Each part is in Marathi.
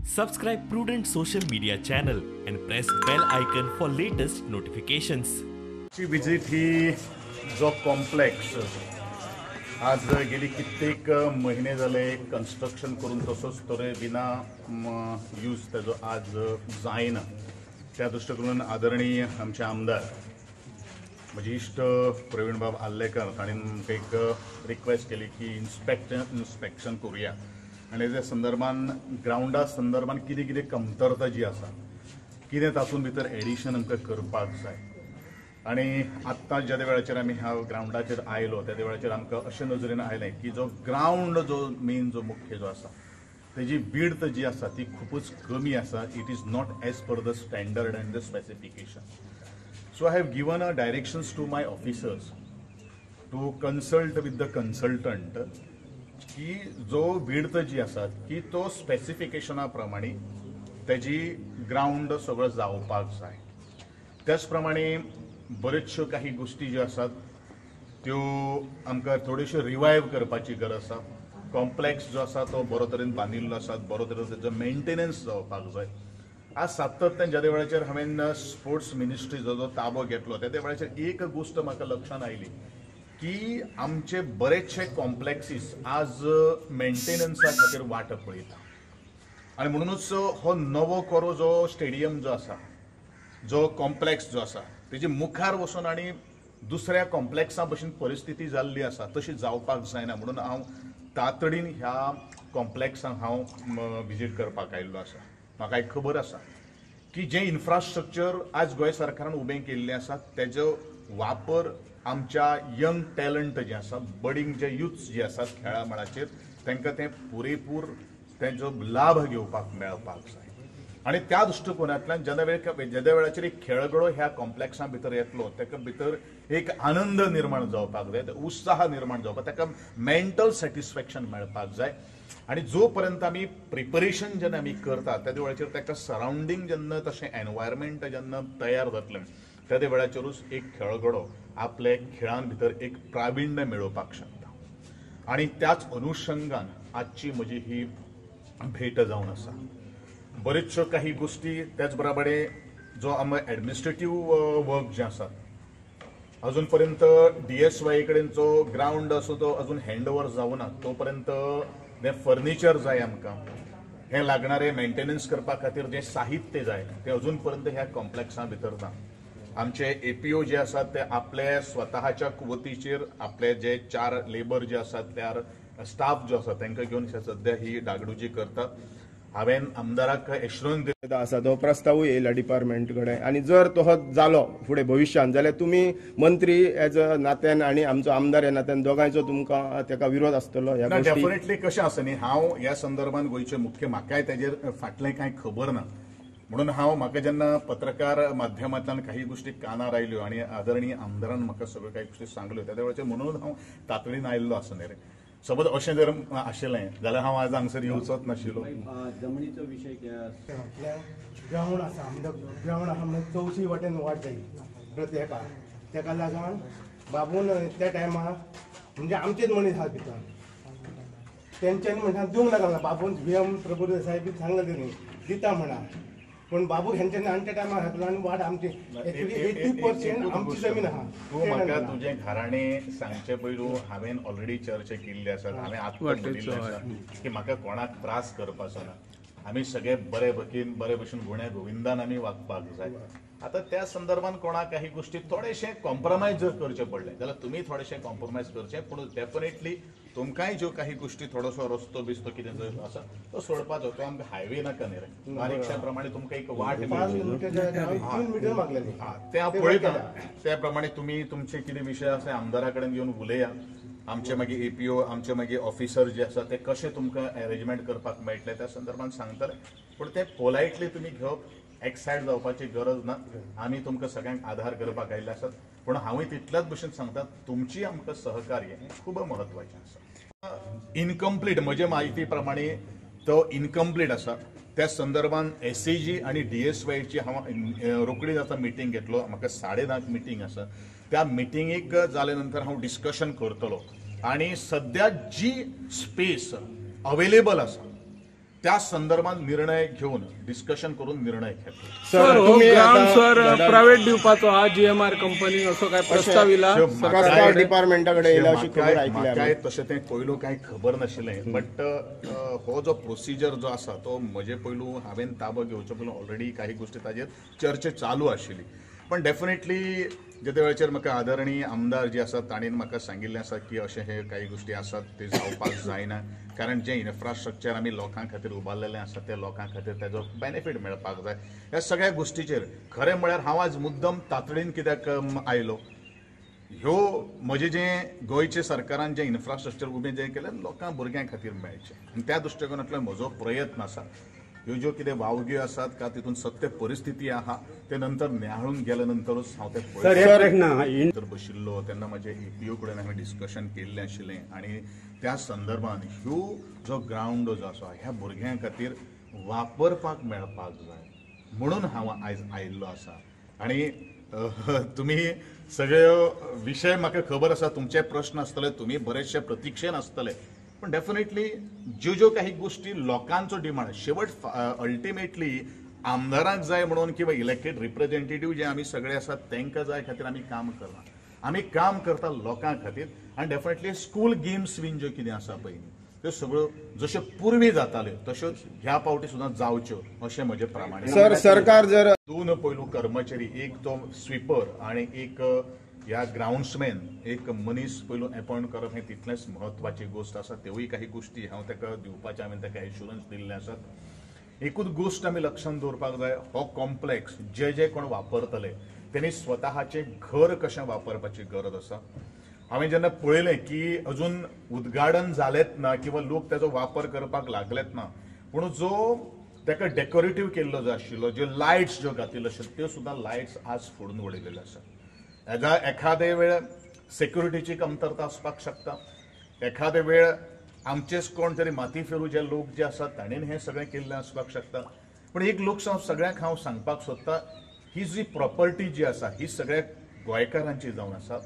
Subscribe Prudent social media channel and press bell icon for latest notifications. ची विजिट ही जो कॉम्प्लेक्स आज गेली कित्येक महिने झाले कन्स्ट्रक्शन करून तसोच तरे बिना यूज त्याचो आज जायना त्या दृष्टिकोनातून आदरणीय आमचे आमदार म्हजे इश्ट प्रवीण बाब आल्लेकर ताणें म्हाका एक रिक्वेस्ट केली की इन्स्पेक्शन करूया आनी त्या संदर्भान ग्राउंडा संदर्भान कितें कितें कमतरता जी आसा कितें तातूंत भितर एडिशन आमकां करपाक जाय आनी आत्तां ज्या वेळाचेर आमी ह्या ग्राउंडाचेर आयलो त्या वेळाचेर आमकां अशें नजरेन आयलें की जो ग्राउंड जो मेन जो मुख्य जो आसा तेजी विड्थ जी आसा ती खूपच कमी आसा. It is not as per the standard and the specification. So I have given a directions to my officers to consult with the consultant की जो विड्थ जी आसा की तो स्पेसिफिकेशना प्रमाणे तेजी ग्राउंड सगळो जावपाक जाय. त्याच प्रमाणे बरेचश्यो काही गोष्टी ज्यो आसात त्यो आमकां थोड्योश्यो रिवायव करपाची गरज आसा. कॉम्प्लेक्स जो आसा तो बरो तरेन बांदिल्लो आसा, बरो तरेन तेजो मेंटेनन्स जावपाक जाय. आज सातत्यान ज्या वेळाचेर हांवें स्पोर्ट्स मिनिस्ट्रीचो जो ताबो घेतलो त्या वेळाचेर एक गोष्ट म्हाका लक्षांत आयली की आमचे बरेचशे कॉम्प्लेक्सीस आज मेंटेनन्सा खातीर वाट पळयता आनी म्हणूनच हो नवो कोरो जो स्टेडियम जो आसा, जो कॉम्प्लेक्स जो आसा तेजी मुखार वचून आनी दुसऱ्या कॉम्प्लेक्सा भशेन परिस्थिती जाल्ली आसा तशी जावपाक जायना म्हणून हांव तातडीन ह्या कॉम्प्लेक्साक हांव विजीट करपाक आयिल्लो आसा. म्हाका एक खबर आसा की जे इन्फ्रास्ट्रक्चर आज गोंय सरकारान उबें केल्लें आसा तेजो वापर आमच्या यंग टॅलंट जे आसा, बडींग जे युथ्स जे आसात खेळा मळाचेर तांकां तें पुरेपूर तेजो लाभ घेवपाक मेळपाक जाय. आनी त्या दृश्टिकोनांतल्यान ज्या वेळाचेर एक खेळगडो ह्या कॉम्प्लेक्सा भितर येतलो ताका भितर एक आनंद निर्माण जावपाक जाय, उत्साह निर्माण जावपाक, ताका मेंटल सॅटिस्फॅक्शन मेळपाक जाय. आनी जो पर्यंत आमी प्रिपरेशन जेन्ना आमी करता त्या वेळाचेर ताका सरावंडींग जेन्ना तशें एनवायरमेंट जेन्ना तयार जातलें त्या वेळाचेरूच एक खेळगडो आपले खेळां भितर एक प्राविण्य मेळोवपाक शकता. आनी त्याच अनुशंगान आजची म्हजी ही भेट जावन आसा. बरेचश्यो काही गोष्टी त्याच बरोबरे जो आमचो एडमिनिस्ट्रेटिव्ह वर्क जे आसा अजून पर्यंत DSY कडेन जो ग्राउंड असो तो अजून हँड ओवर जावना. तो पर्यंत जे फर्निचर जाय आमकां, हे लागणारे मेंटेनन्स करपा खातीर जे साहित्य जाय ते अजून पर्यंत ह्या कॉम्प्लेक्सा भितर ना. आमचे APO जे आसात ते आपले स्वताच्या वतीचेर आपले जे 4 लेबर जे आसात त्या स्टाफ जो आसा तांकां घेवन सध्या ही डागडुजी करतात. हांवें आमदाराक एश्युरन्स दिलो आसा तो प्रस्तावूय येयला डिपार्टमेंट कडेन आनी जर तो जालो फुडें भविश्यान जाल्यार तुमी मंत्री एज अ नात्यान आनी आमचो आमदार ह्या नात्यान दोगांयचो तुमकां ताका विरोध आसतलो ह्या गोष्टी? डेफिनेटली कशें आसा न्ही, हांव ह्या संदर्भान गोंयचे मुख्य म्हाकाय तेजेर फाटलें कांय खबर ना म्हणून म्हाका जेन्ना पत्रकार माध्यमांतल्यान काही गोष्टी कानार आयल्यो आनी आदरणीय आमदारान म्हाका सगळ्यो काही गोष्टी सांगल्यो त्या वेळाचेर म्हणून हांव तातडीन आयिल्लो आसा न्ही रे. समज अशें जर आशिल्लें जाल्यार हांव आज हांगसर येवचोच नाशिल्लो. जमनीचो विशय कित्याक ग्राउंड आसा ग्राउंड आसा म्हणजे 64 वाटेन वाट जाय प्रत्येका तेका लागून बाबून त्या टायमार म्हणजे आमचेच मनीस आहा भितर तेंच्यांनी म्हणटा दिवंक नाका. बाबून VM प्रभुदेसाय बी सांगलें तेणी दिता म्हणा पण बाबू हेंच्यांनी आनी त्या टायमार घातलो आनी वाट आमची 80% आमची जमीन आहा. तूं म्हाका तुजें घराणें सांगचे पयलू हांवें ऑलरेडी चर्चा केल्ली आसा, हांवें आत्तां म्हणिल्लें आसा की म्हाका कोणाक त्रास करपाचो ना. आमी सगळे बरे भशेन गुण्या गोविंदान आमी वागपाक जाय. आतां त्या संदर्भान कोणाक काही गोष्टी थोडेशे कॉम्प्रोमायज जर करचे पडले जाल्यार तुमी थोडेशे कॉम्प्रोमायज करचे, पूण डेफिनेटली तुमकांय ज्यो काही गोष्टी थोडोसो रस्तो बिस्तो कितें जर आसा तो सोडपाचो. तो आमकां हायवे नाका न्ही रे, बारीकशा प्रमाणे तुमकां एक वाट 3 मीटर मागलेली त्या पळयता त्या प्रमाणे तुमी तुमचे कितें विशय आसा आमदारा कडेन घेवन उलया. आमचे मागीर APO आमचे मागीर ऑफिसर जे आसा ते कशें तुमकां अरेंजमेंट करपाक मेळटले त्या संदर्भान सांगतले. पूण ते पोलायटली तुमी घेवप, एक्सायट जावपाची गरज ना. आमी तुमकां सगळ्यांक आधार करपाक आयिल्ले आसात. पूण हांवूय तितल्याच भशेन सांगता तुमची आमकां सहकार्य हें खूब म्हत्वाचें आसा. इनकम्प्लीट म्हजे म्हायती प्रमाणे तो इनकम्प्लीट आसा. त्या संदर्भान SAG आनी DSY ची हांव रोखडीच आतां मिटींग घेतलो. म्हाका 10:30 मिटींग आसा. त्या मिटींगेक जाले नंतर हांव डिस्कशन करतलो आनी सद्या जी स्पेस अवेलेबल आसा त्या संदर्भात निर्णय घेऊन डिस्कशन करून निर्णय घेतले. सर हो तुम्ही ग्राउंड आता सर प्रायव्हेट दिवपाचो हा GMR कंपनी असो काय प्रस्ताव इला सरकार डिपार्टमेंटाकडे येयला अशी खबर ऐकली आमी. काय तशें तें पयलू कांय खबर नाशिल्लें, बट हो जो प्रोसिजर जो आसा तो म्हजे पयलू हांवें ताबो घेवचे पयलू ऑलरेडी काही गोष्टी ताजेर चर्चा चालू आशिल्ली. पण डेफिनेटली जे वेळाचेर म्हाका आदरणीय आमदार जे आसात ताणीन म्हाका सांगिल्लें आसा की अशें हे काही गोष्टी आसात ते जावपाक जायना, कारण जे इन्फ्रास्ट्रक्चर आमी लोकां खातीर उबारलेलें आसा ते लोकां खातीर तेजो बेनिफीट मेळपाक जाय. ह्या सगळ्या गोष्टीचेर खरें म्हळ्यार हांव आज मुद्दम तातडीन कित्याक आयलो. ह्यो म्हजें जें गोंयचे सरकारान जें इन्फ्रास्ट्रक्चर उबें जें केलें लोकां भुरग्यां खातीर मेळचें, आनी त्या दृश्टिकोनांतल्यान म्हजो प्रयत्न आसा. ह्यो ज्यो कितें वावग्यो आसात का तितून सत्य परिस्थिती आहा ते नंतर निहाळून गेल्या नंतरूच हांव ते जर बशिल्लो तेन्ना म्हजे APO कडेन हांवें डिस्कशन केल्लें आशिल्लें आनी त्या संदर्भात ह्यो जो ग्राउंड जो आसा ह्या भुरग्यां खातीर वापरपाक मेळपाक जाय म्हणून हांव आयज आयिल्लो आसा. आनी तुमी सगळे विशय म्हाका खबर आसा, तुमचे प्रश्न आसतले, तुमी बरेचशे प्रतीक्षेन आसतले, पण डेफिनेटली ज्यो काही गोष्टी लोकांचो डिमांड शेवट अल्टिमेटली आमदारांक जाय म्हणून किंवा इलेक्टेड रिप्रेझेंटेटिव्ह जे आमी सगळे आसात तांकां जाय खातीर आमी काम करना. आमी काम करता लोकां खातीर. आनी डेफिनेटली स्कूल गेम्स बीन ज्यो कितें आसा पळय त्यो सगळ्यो जश्यो पुर्वी जाताल्यो तश्योच ह्या पावटी सुद्दां जावच्यो अशें म्हजें प्रामाणीक. सर सरकार जर दोन पयलू कर्मचारी, एक तो स्वीपर आनी एक ह्या ग्राउंड्समॅन, एक मनीस पयलू अपॉइंट करप हें तितलेंच म्हत्वाची गोष्ट आसा. त्योय काही गोष्टी हांव ताका दिवपाचे हांवें ताका एश्युरन्स दिल्ले आसात. एकूच गोष्ट आमी लक्षांत दवरपाक जाय, हो कॉम्प्लेक्स जे कोण वापरतले त्यांनी स्वताचे घर कशें वापरपाची गरज आसा. हांवें जेन्ना पळयलें की अजून उद्घाटन जालेंच ना किंवा लोक ताचो वापर करपाक लागलेच ना, पूण जो ताका डेकोरेटीव केल्लो जो आशिल्लो, ज्यो लायट्स ज्यो घातिल्ल्यो आशिल्ल्यो त्यो सुद्दां लायट्स आज फोडून उडयलेल्यो आसा. हेका एखादे वेळ सेक्युरिटीची कमतरता आसपाक शकता, एखादे वेळ आमचेच कोण तरी माती फेरू जे लोक जे आसात ताणीन हें सगळें केल्लें आसपाक शकता. पण एक लोक सगळ्यांक हांव सांगपाक सोदतां, ही जी प्रॉपर्टी जी आसा ही सगळ्या गोंयकारांची जावन आसा,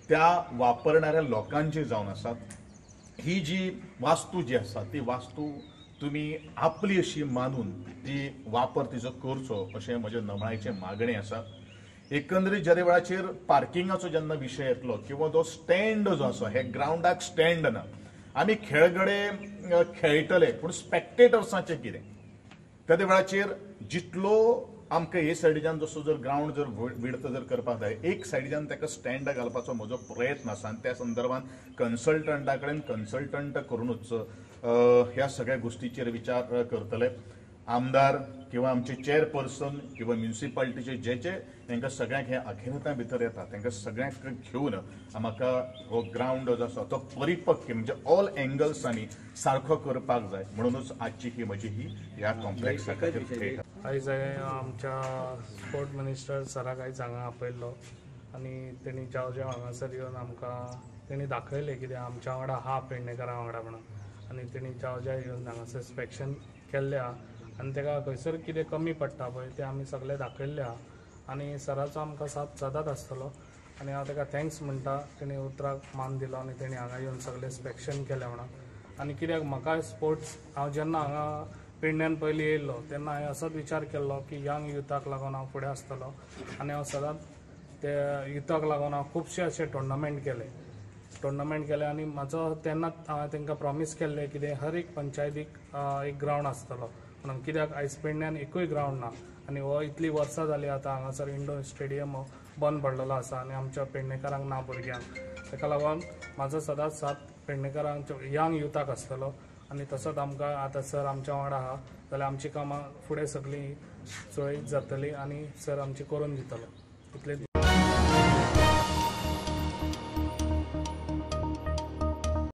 त्या वापरणाऱ्या लोकांची जावन आसात. ही जी वास्तू जी आसा ती वास्तू तुमी आपली अशी मानून ती वापर तिचो करचो अशें म्हजें नमळायेचें मागणें आसा. एकंदरीत ज्या वेळाचेर पार्किंगाचो जेन्ना विशय येतलो किंवा तो स्टँड जो आसा, हे ग्राउंडाक स्टँड ना, आमी खेळगडे खेळटले पूण स्पेक्टेटर्सांचें कितें? त्या वेळाचेर जितलो आमकां हे सायडीच्यान जसो जर ग्राउंड जर विड्थ जर करपाक जाय, एक सायडीच्यान ताका स्टँड घालपाचो म्हजो प्रयत्न आसा. आनी त्या संदर्भात कन्सल्टंटा कडेन कन्सल्टंट करूनच ह्या सगळ्या गोष्टीचेर विचार करतले. आमदार किंवा आमचे चेअरपर्सन किंवा म्युनिसिपालिटीचे जे तांकां सगळ्यांक हे अखिनता भितर येता तांकां सगळ्यांक घेवन म्हाका हो ग्राउंड जो आसा तो परिपक्व म्हणजे ऑल एंगल्सांनी सारको करपाक जाय म्हणूनच आजची ही म्हजी ही ह्या कॉम्प्लेक्सा खातीर भेट. आयज आमच्या स्पोर्ट मिनिस्टर सराक आयज हांगा आपयल्लो आनी तेणी ज्या हांगासर येवन आमकां तेणी दाखयलें कितें आमच्या वांगडा आहा पेडणेकारां वांगडा म्हणून, आनी तेणी ज्या येवन हांगासर इन्स्पेक्शन केल्लें आहा आनी ताका खंयसर कितें कमी पडटा पळय तें आमी सगळें दाखयल्लें आहा. आनी सराचो आमकां साथ सदांच आसतलो आनी हांव ताका थँक्स म्हणटा. तेणी उतराक मान दिलो आनी तेणी हांगा येवन सगळें इन्स्पेक्शन केलें म्हणून. आनी कित्याक म्हाका स्पोर्ट्स हांव जेन्ना हांगा पेडण्यान पयलीं येयल्लो तेन्ना हांवें असोच विचार केल्लो की यंग युथाक लागून हांव फुडें आसतलो आनी हांव सदांच ते युथाक लागून हांव खुबशे अशे टुर्नामेंट केले आनी म्हाजो तेन्नाच हांवें तांकां प्रॉमीस केल्लें कितें हर एक पंचायतीक एक ग्राउंड आसतलो म्हणून. कित्याक आयज पेडण्यान एकूय ग्राउंड ना आनी हो इतली वर्सां जालीं आतां हांगासर इंडोर स्टेडियम बंद पडलेलो आसा आनी आमच्या पेडणेकारांक ना भुरग्यांक. ताका लागून म्हाजो सदांच साथ पेडणेकारांच्या यंग युथाक आसतलो आनी तसोच आमकां आतां सर आमच्या वांगडा आहा जाल्यार आमची कामां फुडें सगळीं सुरळीत जातलीं आनी सर आमची करून दितलो. इतलें